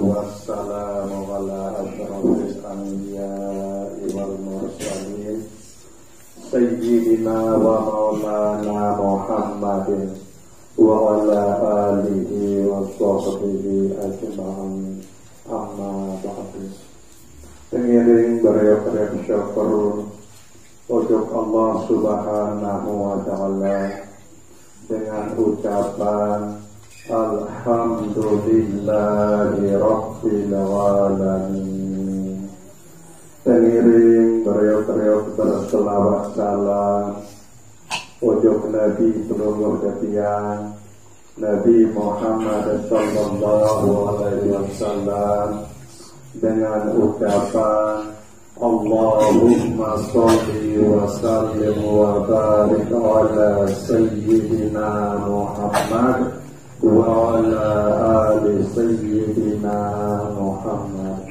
wassalamu ala asyrafil anbiya'i wal mursalin sayyidina wa maulana Muhammadin wa ala alihi wa sahbihi ajma'in. Amma ba'du. Pengiring beriak-beriak syukur untuk Allah Subhanahu wa ta'ala dengan ucapan Alhamdulillahi Rabbil Alamin. Pengiring beriak-beriak berselawat salam untuk Nabi Penolong Datian Nabi Muhammad Sallallahu Alaihi Wasallam dengan ucapan Allahumma sholli wa sallim wa barik ala Sayyidina Muhammad wa ala ali Sayyidina Muhammad.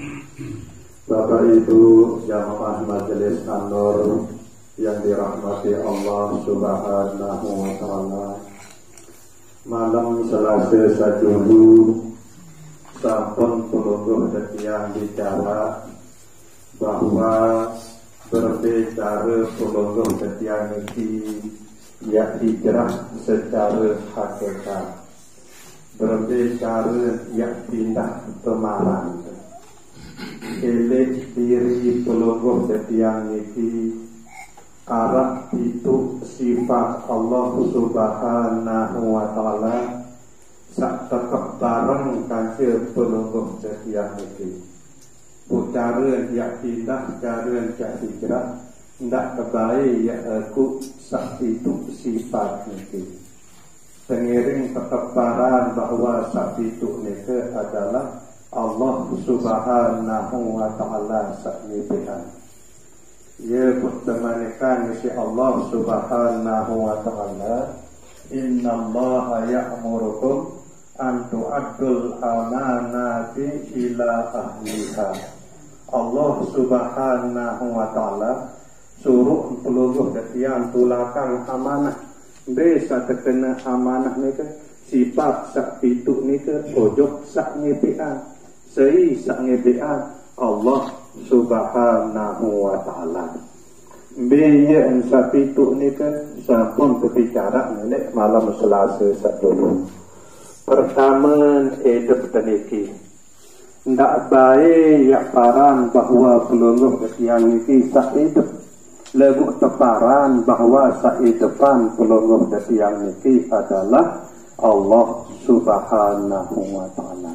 Bapak Ibu jamaah Majelis An-Nur yang dirahmati Allah Subhanahu wa ta'ala, malam Selasa sajulu sampun pelungguh yang bicara bahwa berbicara pelungguh yang ini ya hijrah secara hakikat, berbicara ya pindah kemarang, elek diri pelungguh yang ini arah itu sifat Allah Subhanahu wa ta'ala sak tetap bareng kasih pelungguh yang ini. Cara yang pindah, cara yang hijrah tidak kebaik ya aku sak itu sifat ini. Pengiring ketebaran bahwa sak itu adalah Allah Subhanahu wa ta'ala sak nibihan. Ya bertemanikan isi Allah Subhanahu wa ta'ala, Inna Allah ya'murukum an tu'addul amanati ila ahliha. Allah Subhanahu wa ta'ala suruh pelungguh datian tulakan amanah. Desa terkena amanah ni ke sifat sak pitu ni ke ojok sak ngebean. Sei sak ngebean Allah Subhanahu wa ta'ala. Biya sak pitu ni ke sampun berbicara nenek malam Selasa sak dulu. Pertama hidup teniki ndak baik ya paran bahwa pelungguh yang ini sak hidup. Lagu teparan bahwa sak hidupan pelungguh yang ini adalah Allah Subhanahu wa ta'ala.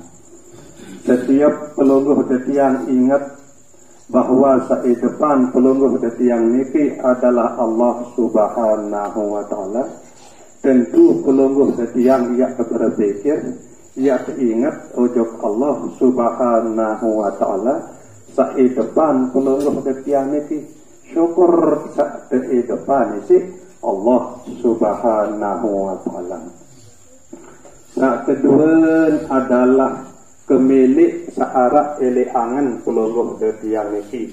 Setiap pelungguh yang ingat bahwa sak hidupan pelungguh yang ini adalah Allah Subhanahu wa ta'ala, tentu pelungguh yang ia berpikir, ia ingat ojok Allah Subhanahu wa ta'ala sak depan pelungguh yang ini syukur sak depan isi Allah Subhanahu wa ta'ala. Sak kedua adalah kemilik searah eleangan pelungguh yang ini.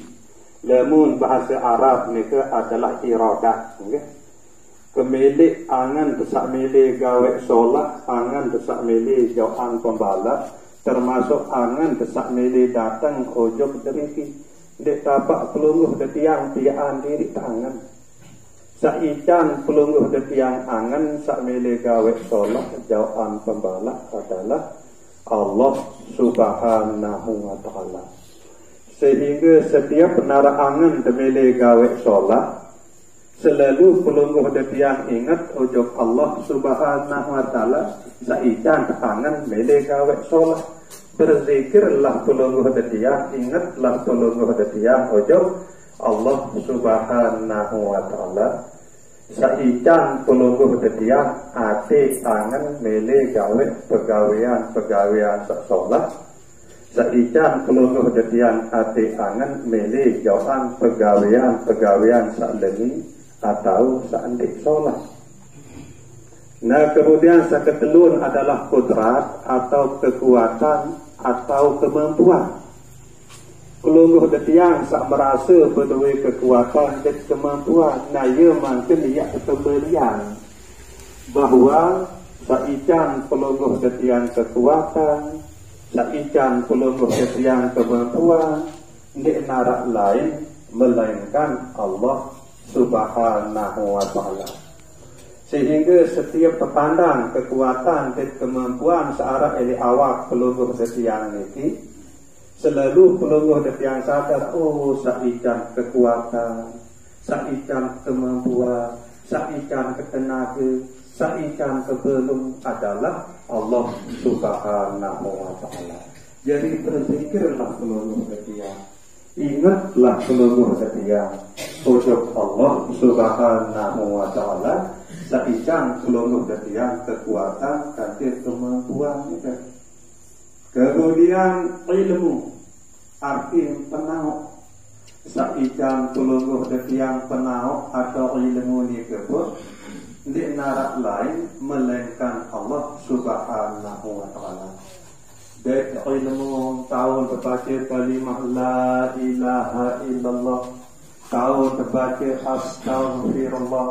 Lemun bahasa Arab ni adalah iradah. Okay? Kemilik angan desak milih gawe solat, angan desak milih jauhan pembalap, termasuk angan desak milih datang ojok deriki. Dek tapak pelungguh detiang tiaan diri tangan. Saican pelungguh detiang angan sak milih gawe solat, jauhan pembalap adalah Allah Subhanahu wa ta'ala. Sehingga setiap nara angan demilih gawe solat, selalu pelungguh detiang ingat ojok Allah Subhanahu wa ta'ala saican tangan milih gawe solat. Berzikirlah pelungguh detiang, ingatlah pelungguh detiang ojok Allah Subhanahu wa ta'ala saican pelungguh detiang ati tangan milih gawe pegawaian sak solat. Saican pelungguh detiang ati tangan milih jauhan pegawaian sak lengi atau seandik solat. Nah kemudian seketelun adalah kudrat atau kekuatan atau kemampuan. Pelungguh detiang sak merasa berdua kekuatan dan kemampuan. Nah ia mungkin ia kembalian bahwa saican pelungguh detiang kekuatan, saikan pelungguh setiang kemampuan di narak lain melainkan Allah Subhanahu wa ta'ala. Sehingga setiap terpandang kekuatan dan kemampuan searah ili awak pelungguh setiang ini, selalu pelungguh setiang sadar, oh saikan kekuatan, saikan kemampuan, saikan ketenaga, saikan kebelum adalah Allah Subhanahu wa ta'ala. Jadi berzikirlah pelungguh setiang, ingatlah pelungguh setiang ujub Allah Subhanahu wa ta'ala, saikan pelungguh setiang kekuatan dan kemampuan itu. Kemudian ilmu arti penauk, saikan pelungguh setiang penauk atau ilmu ni kebut di narak lain melainkan Allah Subhanahu wa ta'ala. Dan ilmu tahu terbaca kalimah la ilaha illallah, tahu terbaca astaghfirullah,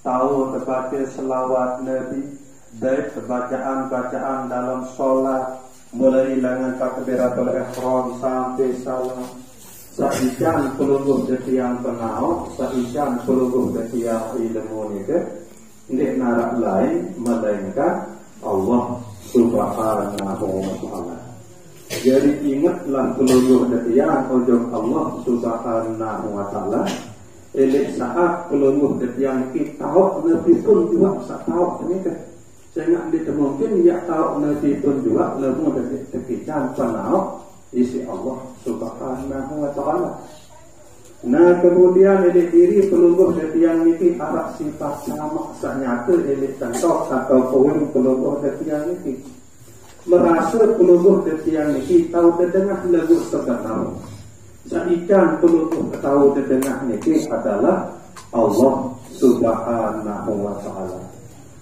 tahu terbaca selawat Nabi, dan bacaan-bacaan dalam solat mulai dengan takbiratul ihram sampai salam. Saikan pelungguh setiang penauk, saikan pelungguh setiang ilmu ni ke di narak lain melainkan Allah Subhanahu wa ta'ala. Jadi ingatlah pelungguh setiang ujung Allah Subhanahu wa ta'ala. Elek saat pelungguh setiang kita tahu Nabi pun juga tahu ini kan. Sehingga dia mungkin dia tahu Nabi pun juga lemu dari kekican penauk isi Allah Subhanahu wa ta'ala. Nah kemudian elek diri pelungguh setiang ini arah sifat sama sanyata elek contoh atau poin pelungguh setiang ini merasa pelungguh setiang ini tahu terdengar lagu sebenar. Saikan pelungguh tahu terdengar ini adalah Allah Subhanahu wa ta'ala.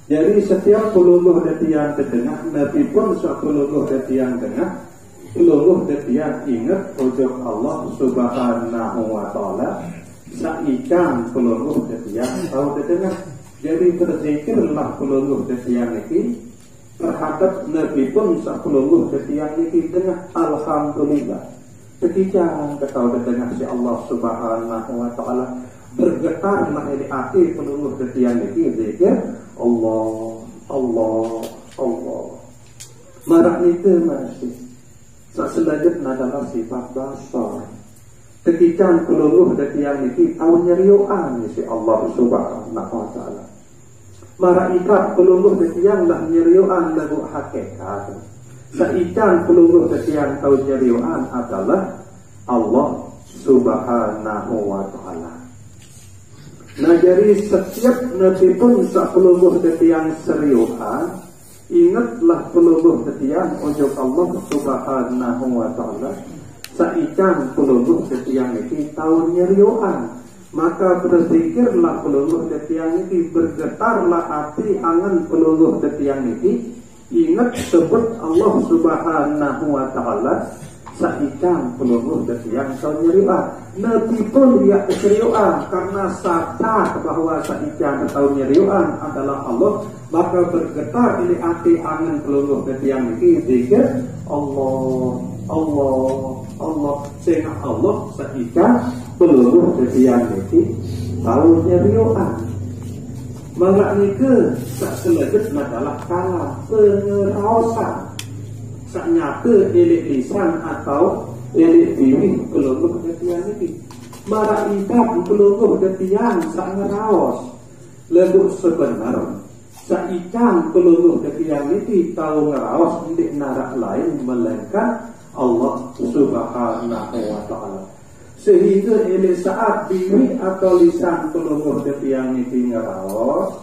Jadi setiap pelungguh setiang terdengar, Nabi pun suatu pelungguh setiang dengar, pelungguh setiang ingat ujub Allah Subhanahu wa ta'ala. Saikan pelungguh setiang tahu terdengar. Jadi berzikirlah pelungguh setiang ini terhadap Nabi pun suatu pelungguh setiang ini dengar alhamdulillah. Ketika ketahui terdengar si Allah Subhanahu wa ta'ala, bergetarlah di hati pelungguh setiang ini zikir Allah, Allah, Allah. Marah itu masih selanjutnya adalah sifat basar. Ketika pelungguh setiang ini tahu nyeriuan si Allah Subhanahu wa ta'ala. Marah ikat pelungguh setiang lah nyeriuan lagu hakikat. Saikan pelungguh setiang tahu nyeriuan adalah Allah Subhanahu wa ta'ala. Nah jadi setiap Nabi pun sak pelungguh setiang seriuhan, ingatlah pelungguh setiang ujub Allah Subhanahu wa ta'ala. Saikan pelungguh setiang ini tahu nyeriuan, maka berzikirlah pelungguh setiang ini, bergetarlah hati angan pelungguh setiang ini, ingat sebut Allah Subhanahu wa ta'ala. Saikan pelungguh setiang tahu nyeriuan. Nabi pun dia keceriuan karena sadar bahwa saikan tahu nyeriuan adalah Allah, maka bergetar di hati angin pelungguh setiang ini zikir Allah, Allah, Allah. Sehingga Allah saikan pelungguh setiang ini tahu nyeriuan. Maka nikah tak selanjutnya adalah kalah pengerosan. Nyata elek lisan atau elek diri pelungguh setiang ini. Mara ikat pelungguh setiang sak ngeraos lagu sebenar. Saikan pelungguh setiang ini tahu ngeraos di narak lain melainkan Allah Subhanahu wa ta'ala. Sehingga elek saat diri atau lisan pelungguh setiang ini ngeraos,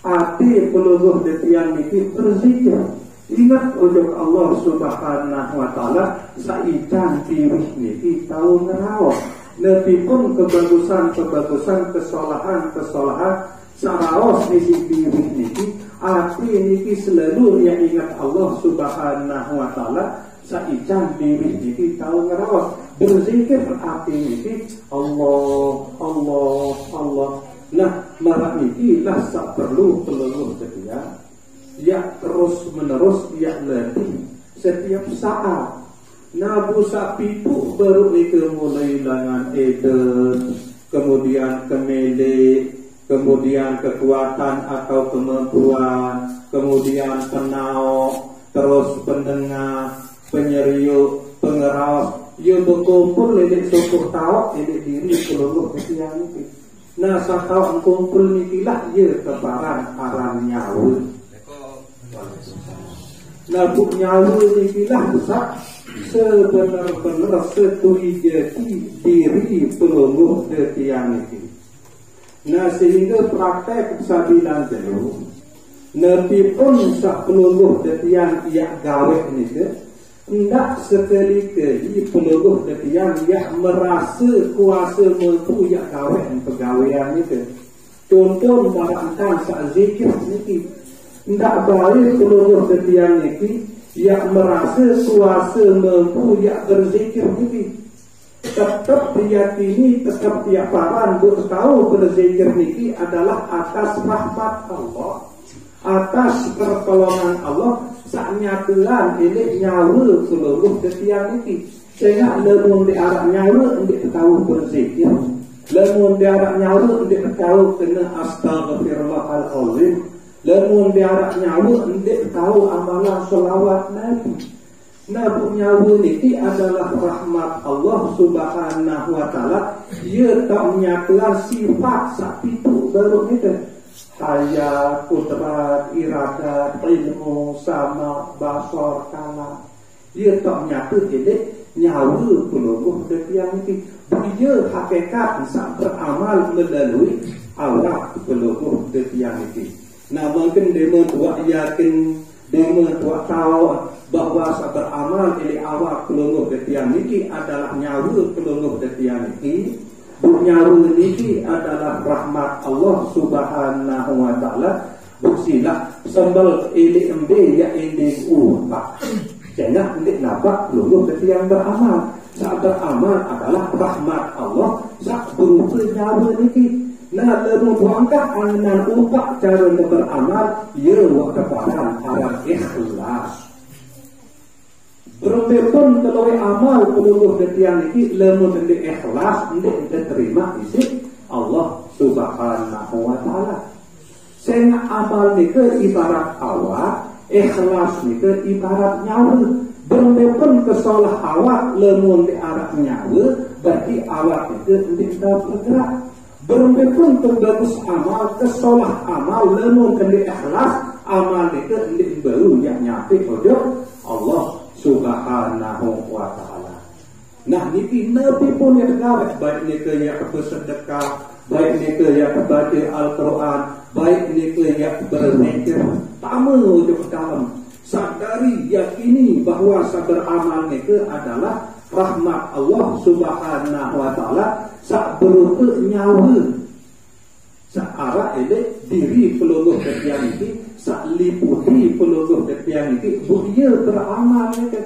hati pelungguh setiang ini berzikir. Ingat ujub Allah Subhanahu wa ta'ala. Saikan diri ini tahu ngeraos. Nabi pun kebagusan-kebagusan, kesalahan-kesalahan saraos isi diri ini. Hati ini selalu yang ingat Allah Subhanahu wa ta'ala. Saikan diri ini tahu ngeraos. Berzikir hati ini Allah, Allah, Allah. Nah marah ini lah tak perlu pelungguh setia. Ya terus menerus ya latih setiap saat. Nabu sapi itu baru nika mulai langan eden, kemudian kemele, kemudian kekuatan atau kemampuan, kemudian penau, terus pendengar, penyeriuk, pengeras. Ia berkumpul ledik syukur tahu ledik diri seluruh kesian ini. Nah, sakau kumpul nikilah ia kebaran aran nyawa. Nah, buk nyawa nikilah besar sebenar-benar setui jati diri pelungguh detian ini. Nah, sehingga praktek sabilan dulu nabi pun sak pelungguh detian ia gawe ini ke hendak sekali-kali pelungguh detian ia merasa kuasa mampu ia gawe pegawaian itu. Contoh barangkan sak zikir ini hendak baik pelungguh detian ini ia merasa kuasa mampu ia berzikir ini. Tetap diyakini, tetap dia paham, tahu berzikir ini adalah atas rahmat Allah, atas pertolongan Allah. Saatnya Tuhan ini nyawa seluruh kesian ini. Sehingga lemun di arah nyawa untuk tahu berzikir, lemun di arah nyawa untuk tahu kena astaghfirullahaladzim, lemun di arah nyawa untuk tahu amalan selawat Nabi. Nabi nyawa ini adalah rahmat Allah subhanahu wa ta'ala. Ia tak menyatakan sifat sapi itu baru itu hayat, kudrat, iradat, ilmu, sama, basar, kalam. Ia tak menyatakan ini nyawa pelungguh detian ini. Ia hakikat bisa beramal melalui awak pelungguh detian ini. Nah, mungkin dia buat yakin, dia buat tahu bahwa beramal dari awak pelungguh detian ini adalah nyawa pelungguh detian ini. Nyawa ini adalah rahmat Allah subhanahu wa ta'ala. Buksilah sambal ili embe ya ili upak. Jangan ini nampak pelungguh detian beramal. Saat beramal adalah rahmat Allah. Saat berupa nyawa ini. Nah, lalu buangkah angan upak cara beramal. Ya waktu pada arah ikhlas. Berpun kalau amal pelungguh detian ini lemun di ikhlas ini diterima isi Allah subhanahu wa ta'ala. Sehingga amal ini ibarat awak, ikhlas ini ibarat nyawa. Berpun kesolah awak lemun di arah nyawa, berarti awak itu tidak bergerak. Berpun terbagus amal, kesolah amal lemun di ikhlas, amal itu baru yang nyati ojo Allah subhanahu wa ta'ala. Nah, ini Nabi pun yang gawe, baik ni ke yang bersedekah, baik ni ke yang baca Al-Quran, baik ni ke yang berzikir. Pertama untuk dalam sadari yakini bahawa beramal ni ke adalah rahmat Allah subhanahu wa ta'ala. Sak berupa nyawa, sak arah ini diri pelungguh detian ini, sak liputi pelungguh detian ini, dia beramal ini.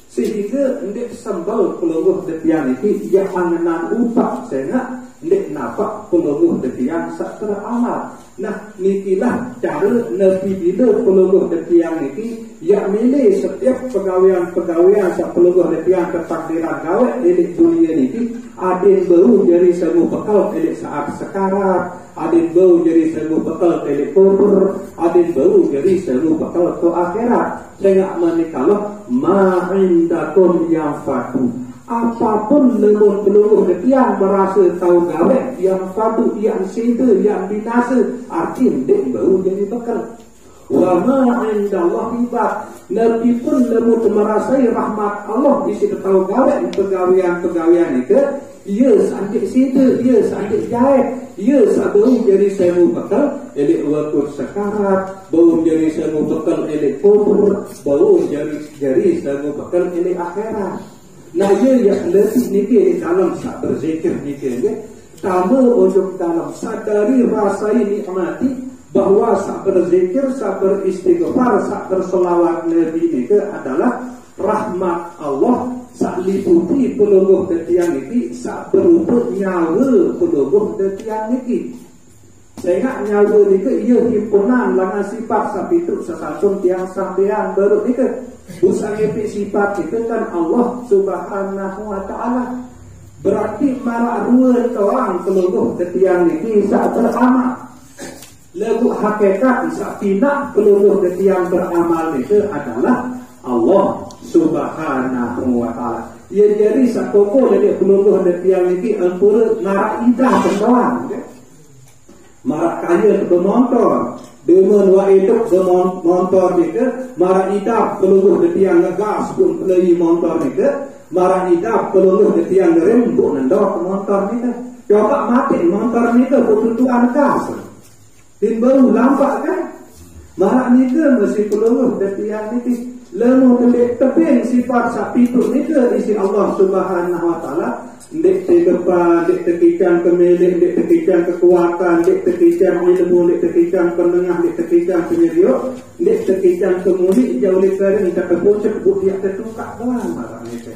Sehingga hendak sambal pelungguh detian ini, ia anganan upak sehingga hendak nampak pelungguh detian sak beramal. Nah, nikilah cara Nabi bila pelungguh detian ini, ia milih setiap pegawaian sak pelungguh detian ketakdiran gawe elik dunia ini. Adin baru jadi semu bekal elik saat sekarat, adin baru jadi semu bekal elik kubur, adin baru jadi semu bekal ke akhirat. Sehingga menikalah ma'indakum yang fatu. Apapun lemun pelungguh detian merasa tahu gawe yang fatu, yang sida, yang binasa, artin dia baru jadi bekal. Wa ma'indallah ibad. Nabi pun lemun merasai rahmat Allah isi tahu gawe pegawaian itu. Ia sandik sida, ia sandik jahit, ia baru jadi semu bekal elik waktu sekarat, baru jadi semu bekal elik kubur, baru jadi semu bekal elik akhirat. Nah, ia yang lebih niki di dalam sak berzikir niki ni, tambah untuk dalam sadari rasai nikmati bahawa sak berzikir, sak beristighfar, sak berselawat Nabi niki adalah rahmat Allah. Sak liputi pelungguh detian niki, sak berupa nyawa pelungguh detian niki. Sehingga nyawa niki ia himpunan dengan sifat sapitu sesatun tiang sampean baru niki. Bukan sifat itu kan Allah Subhanahu wa ta'ala. Berarti marak ruan orang keluruh ketiang ini saat beramal. Lagu hakikat saat tidak keluruh ketiang beramal itu adalah Allah Subhanahu wa ta'ala. Ya jadi sakoko dari keluruh ketiang ini ampura marak idah pendoang. Marak kaya bermotor. Dengan waiduk bermotor itu marak idah keluruh ketiang ngegas pun pelai motor itu. Marah idap peluluh ke tiang rem bu nendok motor ni kan. Coba mati motor ni ke butuhan kas. Din baru lampak kan. Marah ni ke mesti peluluh ke tiang ni. Lemu teping sifat sapi tu ni ke isi Allah Subhanahu wa ta'ala. Dek depan, dek tekikan kemilik, dek tekikan kekuatan, dek tekikan ilmu, dek tekikan penengah, dek tekikan penyeriuk, dek tekikan kemulik jauh lekar ni tak kebocek bu dia tertukak doang marah ni ke.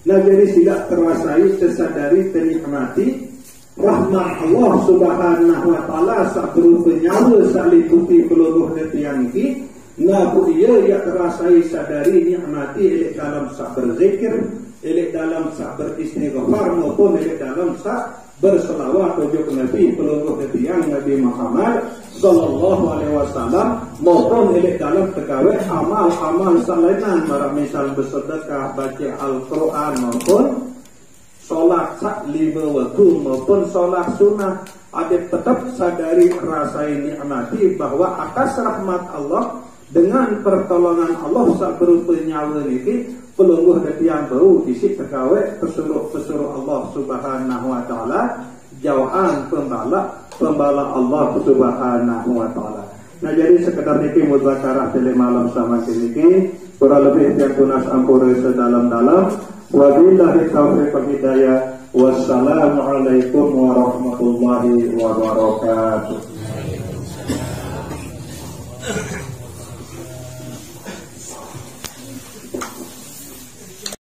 Nah jadi tidak terasai, tersadari, ternikmati rahmat Allah Subhanahu wa ta'ala saat berupa nyawa saat liputi peluluh ketiang ini. Nah bu ia yang terasai sadari nikmati elek dalam saat berzikir, elek dalam saat beristighfar maupun elek dalam saat berselawat tujuh Nabi peluluh ketiang Nabi Muhammad sallallahu alaihi wasallam maupun elek dalam tegawai amal-amal salainan mara misal bersedekah, baca Al-Quran maupun solat sak lima waktu maupun solat sunnah. Ada tetap sadari rasai nikmati bahwa atas rahmat Allah dengan pertolongan Allah sak berupa nyawa ini pelungguh ketiang bau isi tegawai pesuruh Allah Subhanahu wa ta'ala jawaan pembala Allah Subhanahu wa ta'ala. Nah jadi sekedar niki mudzakarah tele malam sama niki kurang lebih yang tunas ampura sedalam-dalam. Wabillahi taufiq wal hidayah. Wassalamualaikum warahmatullahi wabarakatuh.